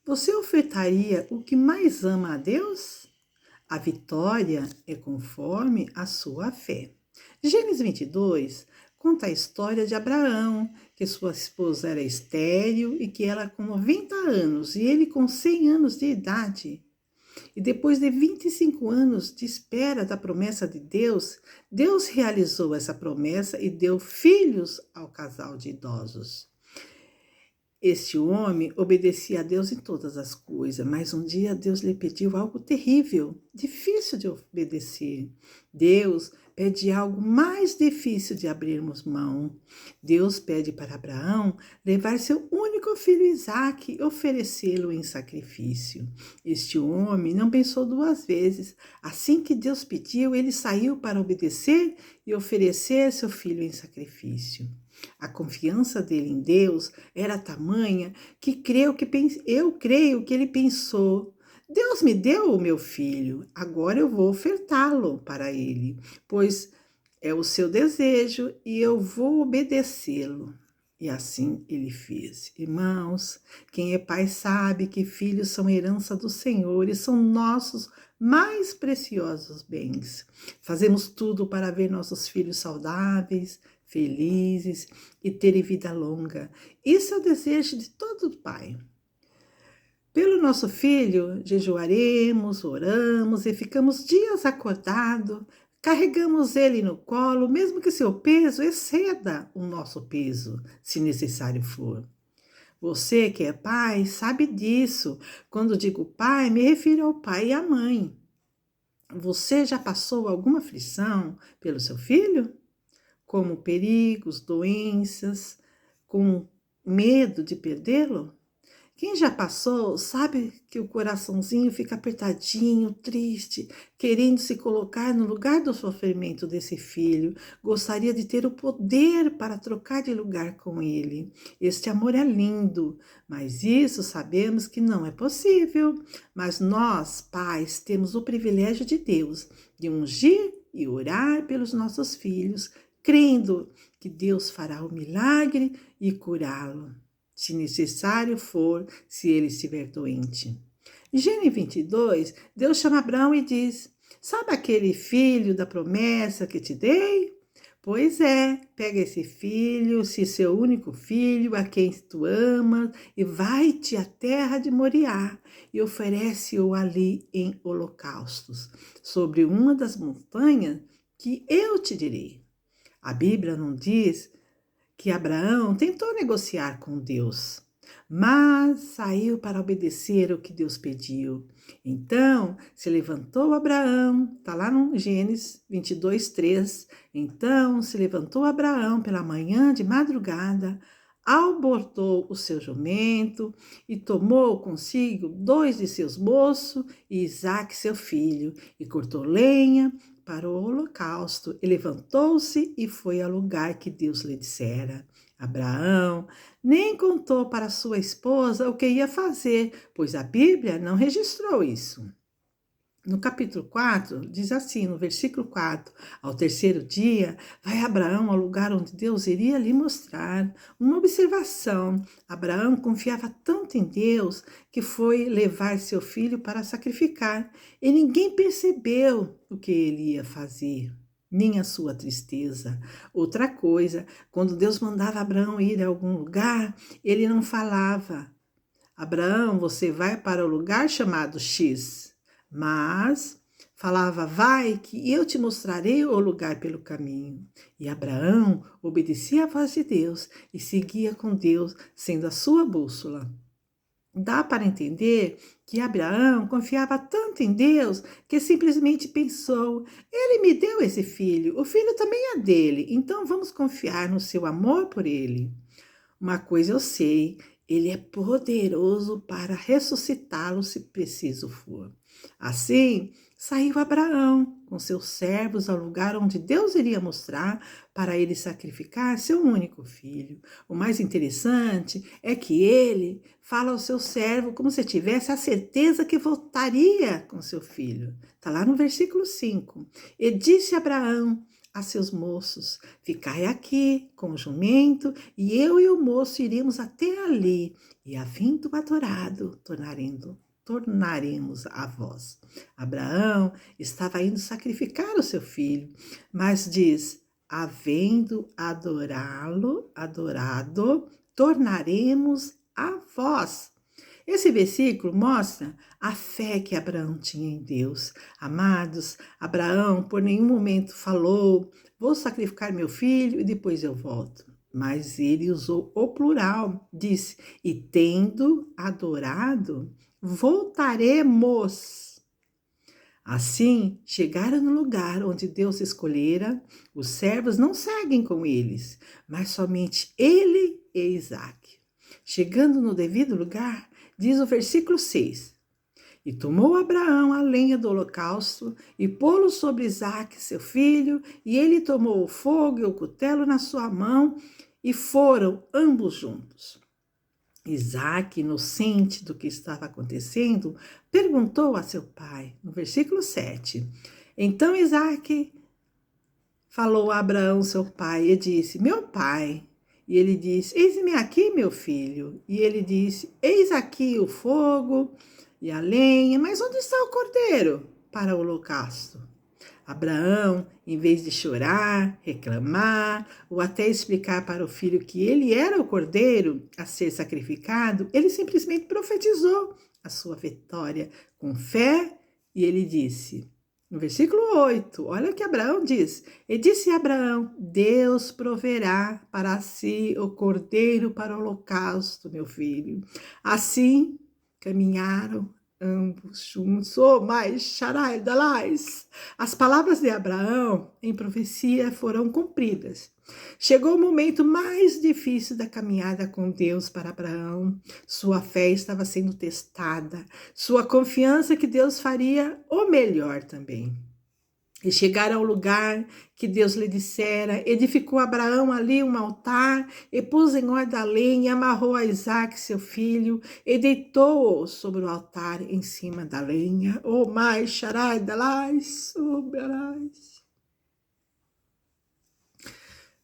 Você ofertaria o que mais ama a Deus? A vitória é conforme a sua fé. Gênesis 22 conta a história de Abraão, que sua esposa era estéril e que ela com 90 anos e ele com 100 anos de idade. E depois de 25 anos de espera da promessa de Deus, Deus realizou essa promessa e deu filhos ao casal de idosos. Este homem obedecia a Deus em todas as coisas, mas um dia Deus lhe pediu algo terrível, difícil de obedecer. Deus pede algo mais difícil de abrirmos mão. Deus pede para Abraão levar seu único filho Isaque e oferecê-lo em sacrifício. Este homem não pensou duas vezes. Assim que Deus pediu, ele saiu para obedecer e oferecer seu filho em sacrifício. A confiança dele em Deus era tamanha que eu creio que ele pensou: Deus me deu o meu filho, agora eu vou ofertá-lo para ele, pois é o seu desejo e eu vou obedecê-lo. E assim ele fez. Irmãos, quem é pai sabe que filhos são herança do Senhor e são nossos mais preciosos bens. Fazemos tudo para ver nossos filhos saudáveis, felizes e terem vida longa. Isso é o desejo de todo pai. Pelo nosso filho, jejuaremos, oramos e ficamos dias acordados, carregamos ele no colo, mesmo que seu peso exceda o nosso peso, se necessário for. Você que é pai sabe disso. Quando digo pai, me refiro ao pai e à mãe. Você já passou alguma aflição pelo seu filho? Como perigos, doenças, com medo de perdê-lo? Quem já passou sabe que o coraçãozinho fica apertadinho, triste, querendo se colocar no lugar do sofrimento desse filho. Gostaria de ter o poder para trocar de lugar com ele. Este amor é lindo, mas isso sabemos que não é possível. Mas nós, pais, temos o privilégio de Deus de ungir e orar pelos nossos filhos, crendo que Deus fará o milagre e curá-lo, se necessário for, se ele estiver doente. Em Gênesis 22, Deus chama Abraão e diz: sabe aquele filho da promessa que te dei? Pois é, pega esse filho, se seu único filho, a quem tu amas, e vai-te à terra de Moriá e oferece-o ali em holocaustos, sobre uma das montanhas que eu te direi. A Bíblia não diz que Abraão tentou negociar com Deus, mas saiu para obedecer o que Deus pediu. Então se levantou Abraão, está lá no Gênesis 22, 3. Então se levantou Abraão pela manhã de madrugada, abordou o seu jumento e tomou consigo 2 de seus moços e Isaque seu filho, e cortou lenha para o holocausto, e levantou-se e foi ao lugar que Deus lhe dissera. Abraão nem contou para sua esposa o que ia fazer, pois a Bíblia não registrou isso. No capítulo 4, diz assim, no versículo 4, ao terceiro dia, vai Abraão ao lugar onde Deus iria lhe mostrar. Uma observação: Abraão confiava tanto em Deus que foi levar seu filho para sacrificar, e ninguém percebeu o que ele ia fazer, nem a sua tristeza. Outra coisa, quando Deus mandava Abraão ir a algum lugar, ele não falava: Abraão, você vai para o lugar chamado X. Mas falava: vai, que eu te mostrarei o lugar pelo caminho. E Abraão obedecia à voz de Deus e seguia com Deus, sendo a sua bússola. Dá para entender que Abraão confiava tanto em Deus que simplesmente pensou: ele me deu esse filho, o filho também é dele, então vamos confiar no seu amor por ele. Uma coisa eu sei: ele é poderoso para ressuscitá-lo se preciso for. Assim, saiu Abraão com seus servos ao lugar onde Deus iria mostrar para ele sacrificar seu único filho. O mais interessante é que ele fala ao seu servo como se tivesse a certeza que voltaria com seu filho. Está lá no versículo 5. E disse Abraão: a seus moços: ficai aqui com o jumento, e eu e o moço iremos até ali, e havendo adorado, tornaremos a vós. Abraão estava indo sacrificar o seu filho, mas diz: havendo adorado, tornaremos a vós. Esse versículo mostra a fé que Abraão tinha em Deus. Amados, Abraão por nenhum momento falou: vou sacrificar meu filho e depois eu volto. Mas ele usou o plural, disse: e tendo adorado, voltaremos. Assim, chegaram no lugar onde Deus escolhera. Os servos não seguem com eles, mas somente ele e Isaque. Chegando no devido lugar, diz o versículo 6: e tomou Abraão a lenha do holocausto e pô-lo sobre Isaque, seu filho, e ele tomou o fogo e o cutelo na sua mão, e foram ambos juntos. Isaque, inocente do que estava acontecendo, perguntou a seu pai, no versículo 7. Então Isaque falou a Abraão, seu pai, e disse: meu pai. E ele disse: eis-me aqui, meu filho. E ele disse: eis aqui o fogo e a lenha, mas onde está o cordeiro para o holocausto? Abraão, em vez de chorar, reclamar ou até explicar para o filho que ele era o cordeiro a ser sacrificado, ele simplesmente profetizou a sua vitória com fé, e ele disse, no versículo 8, olha o que Abraão diz: e disse Abraão: Deus proverá para si o cordeiro para o holocausto, meu filho. Assim caminharam ambos juntos. Oh, mas Sharai Dalais. As palavras de Abraão em profecia foram cumpridas. Chegou o momento mais difícil da caminhada com Deus para Abraão. Sua fé estava sendo testada, sua confiança que Deus faria o melhor também. E chegaram ao lugar que Deus lhe dissera, edificou Abraão ali um altar, e pôs em ordem a lenha, e amarrou a Isaque, seu filho, e deitou-o sobre o altar em cima da lenha. Oh, mais, Sharai, Dalais, oh, Berais.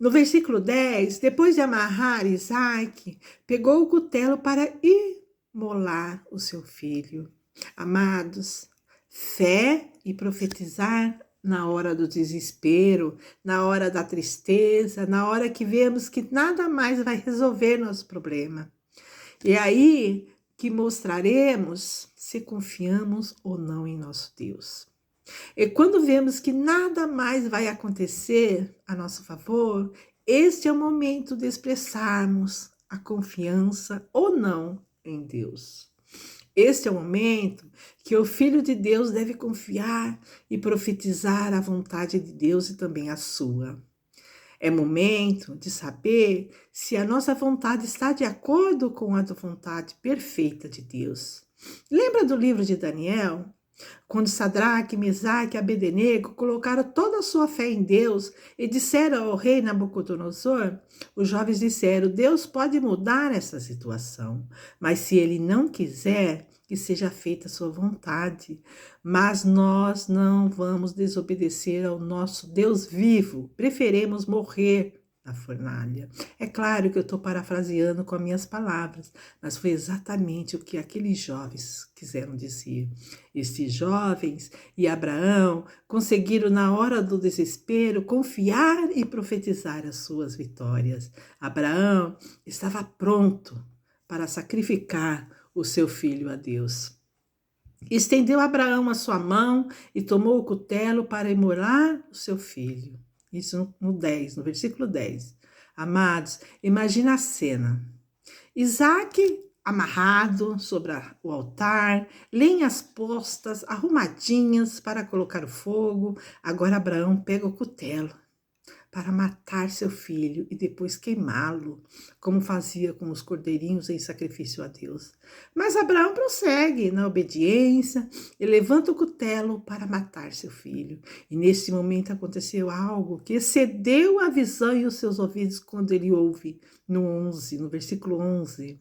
No versículo 10, depois de amarrar Isaque, pegou o cutelo para imolar o seu filho. Amados, fé e profetizar na hora do desespero, na hora da tristeza, na hora que vemos que nada mais vai resolver nosso problema. E aí que mostraremos se confiamos ou não em nosso Deus. E quando vemos que nada mais vai acontecer a nosso favor, este é o momento de expressarmos a confiança ou não em Deus. Este é o momento que o Filho de Deus deve confiar e profetizar a vontade de Deus e também a sua. É momento de saber se a nossa vontade está de acordo com a vontade perfeita de Deus. Lembra do livro de Daniel? Quando Sadraque, Mesaque e Abednego colocaram toda a sua fé em Deus e disseram ao rei Nabucodonosor, os jovens disseram: Deus pode mudar essa situação, mas se ele não quiser, que seja feita a sua vontade. Mas nós não vamos desobedecer ao nosso Deus vivo, preferimos morrer na fornalha. É claro que eu estou parafraseando com as minhas palavras, mas foi exatamente o que aqueles jovens quiseram dizer. Estes jovens e Abraão conseguiram, na hora do desespero, confiar e profetizar as suas vitórias. Abraão estava pronto para sacrificar o seu filho a Deus. Estendeu Abraão a sua mão e tomou o cutelo para imolar o seu filho. Isso no 10, no versículo 10. Amados, imagina a cena. Isaque amarrado sobre o altar, lenhas postas, arrumadinhas para colocar o fogo. Agora Abraão pega o cutelo para matar seu filho e depois queimá-lo, como fazia com os cordeirinhos em sacrifício a Deus. Mas Abraão prossegue na obediência e levanta o cutelo para matar seu filho. E nesse momento aconteceu algo que excedeu a visão e os seus ouvidos quando ele ouve no versículo 11.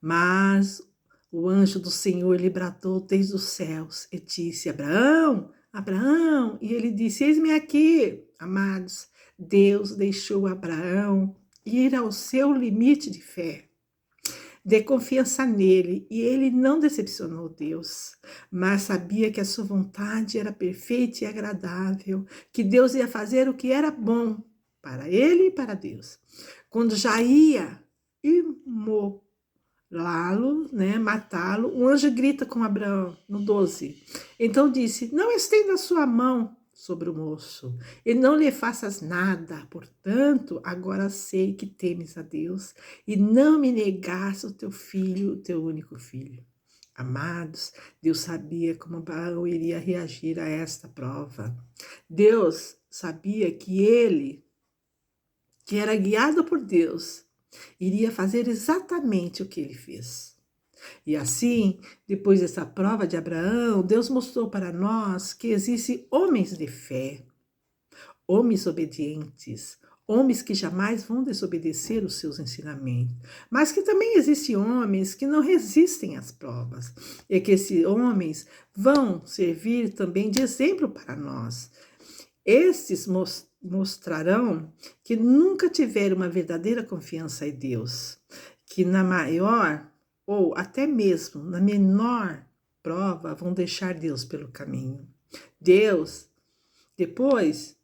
Mas o anjo do Senhor lhe bradou desde os céus e disse: Abraão, Abraão, e ele disse, eis-me aqui, amados. Deus deixou Abraão ir ao seu limite de fé, de confiança nele, e ele não decepcionou Deus, mas sabia que a sua vontade era perfeita e agradável, que Deus ia fazer o que era bom para ele e para Deus. Quando já ia imolá-lo, né, matá-lo, o anjo grita com Abraão, no 12. Então disse, não estenda a sua mão sobre o moço, e não lhe faças nada. Portanto, agora sei que temes a Deus, e não me negaste o teu filho, o teu único filho. Amados, Deus sabia como Abraão iria reagir a esta prova. Deus sabia que ele, que era guiado por Deus, iria fazer exatamente o que ele fez. E assim, depois dessa prova de Abraão, Deus mostrou para nós que existem homens de fé, homens obedientes, homens que jamais vão desobedecer os seus ensinamentos, mas que também existem homens que não resistem às provas, e que esses homens vão servir também de exemplo para nós. Estes mostrarão que nunca tiveram uma verdadeira confiança em Deus, que na maior ou até mesmo na menor prova vão deixar Deus pelo caminho. Deus, depois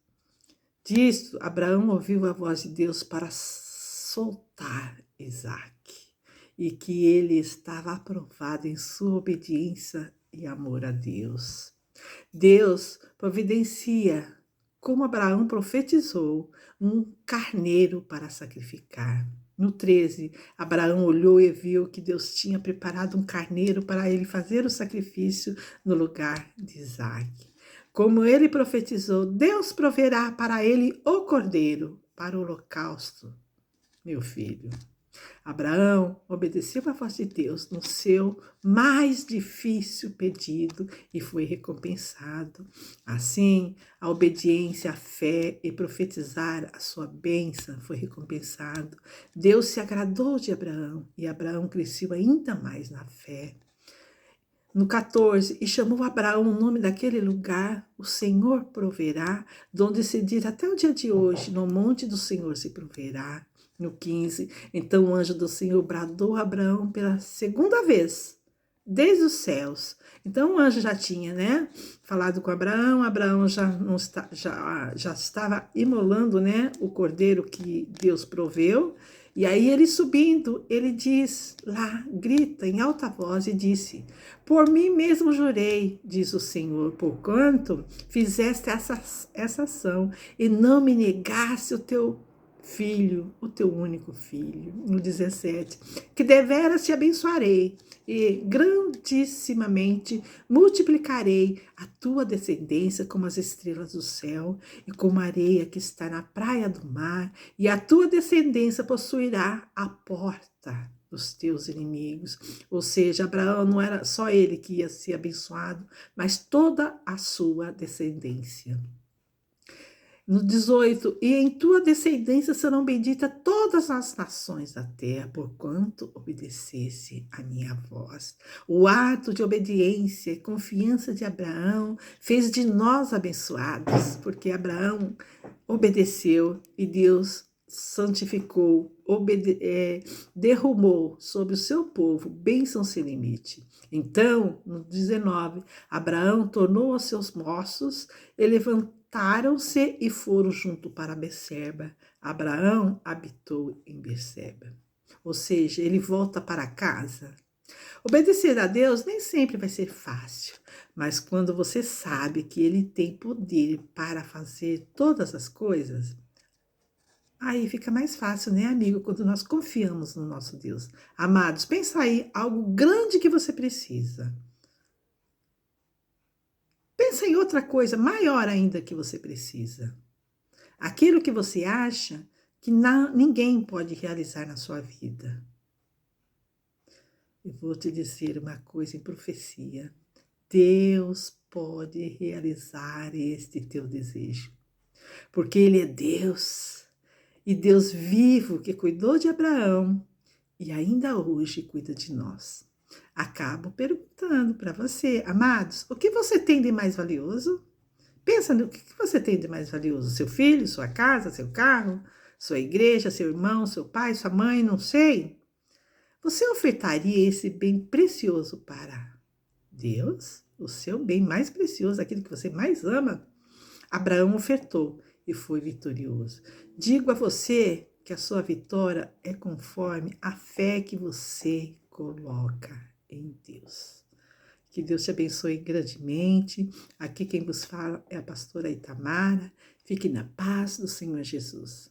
disso, Abraão ouviu a voz de Deus para soltar Isaac, e que ele estava aprovado em sua obediência e amor a Deus. Deus providencia, como Abraão profetizou, um carneiro para sacrificar. No 13, Abraão olhou e viu que Deus tinha preparado um carneiro para ele fazer o sacrifício no lugar de Isaac. Como ele profetizou, Deus proverá para ele o cordeiro para o holocausto, meu filho. Abraão obedeceu à voz de Deus no seu mais difícil pedido e foi recompensado. Assim, a obediência, a fé e profetizar a sua bênção foi recompensado. Deus se agradou de Abraão e Abraão cresceu ainda mais na fé. No 14, e chamou Abraão o nome daquele lugar, o Senhor proverá, donde se diz até o dia de hoje, no monte do Senhor se proverá. No 15, então o anjo do Senhor bradou a Abraão pela segunda vez, desde os céus. Então o anjo já tinha, né, falado com Abraão, Abraão já estava imolando, né, o cordeiro que Deus proveu. E aí ele subindo, ele diz lá, grita em alta voz e disse, por mim mesmo jurei, diz o Senhor, porquanto fizeste essa ação e não me negaste o teu filho, o teu único filho. No 17, que deveras te abençoarei e grandissimamente multiplicarei a tua descendência como as estrelas do céu e como a areia que está na praia do mar, e a tua descendência possuirá a porta dos teus inimigos. Ou seja, Abraão não era só ele que ia ser abençoado, mas toda a sua descendência. No 18, e em tua descendência serão benditas todas as nações da terra, porquanto obedecesse a minha voz. O ato de obediência e confiança de Abraão fez de nós abençoados, porque Abraão obedeceu e Deus santificou, derramou sobre o seu povo bênção sem limite. Então, no 19, Abraão tornou os seus moços e levantaram-se e foram junto para Beceba. Abraão habitou em Beceba. Ou seja, ele volta para casa. Obedecer a Deus nem sempre vai ser fácil, mas quando você sabe que Ele tem poder para fazer todas as coisas, aí fica mais fácil, né, amigo, quando nós confiamos no nosso Deus. Amados, pensa aí algo grande que você precisa. Pensa em outra coisa maior ainda que você precisa. Aquilo que você acha que ninguém pode realizar na sua vida. Eu vou te dizer uma coisa em profecia. Deus pode realizar este teu desejo. Porque Ele é Deus. E Deus vivo que cuidou de Abraão e ainda hoje cuida de nós. Acabo perguntando para você, amados, o que você tem de mais valioso? Pensa no que você tem de mais valioso: seu filho, sua casa, seu carro, sua igreja, seu irmão, seu pai, sua mãe, não sei. Você ofertaria esse bem precioso para Deus? O seu bem mais precioso, aquilo que você mais ama? Abraão ofertou e foi vitorioso. Digo a você que a sua vitória é conforme a fé que você coloca em Deus. Que Deus te abençoe grandemente. Aqui quem vos fala é a pastora Itamara. Fique na paz do Senhor Jesus.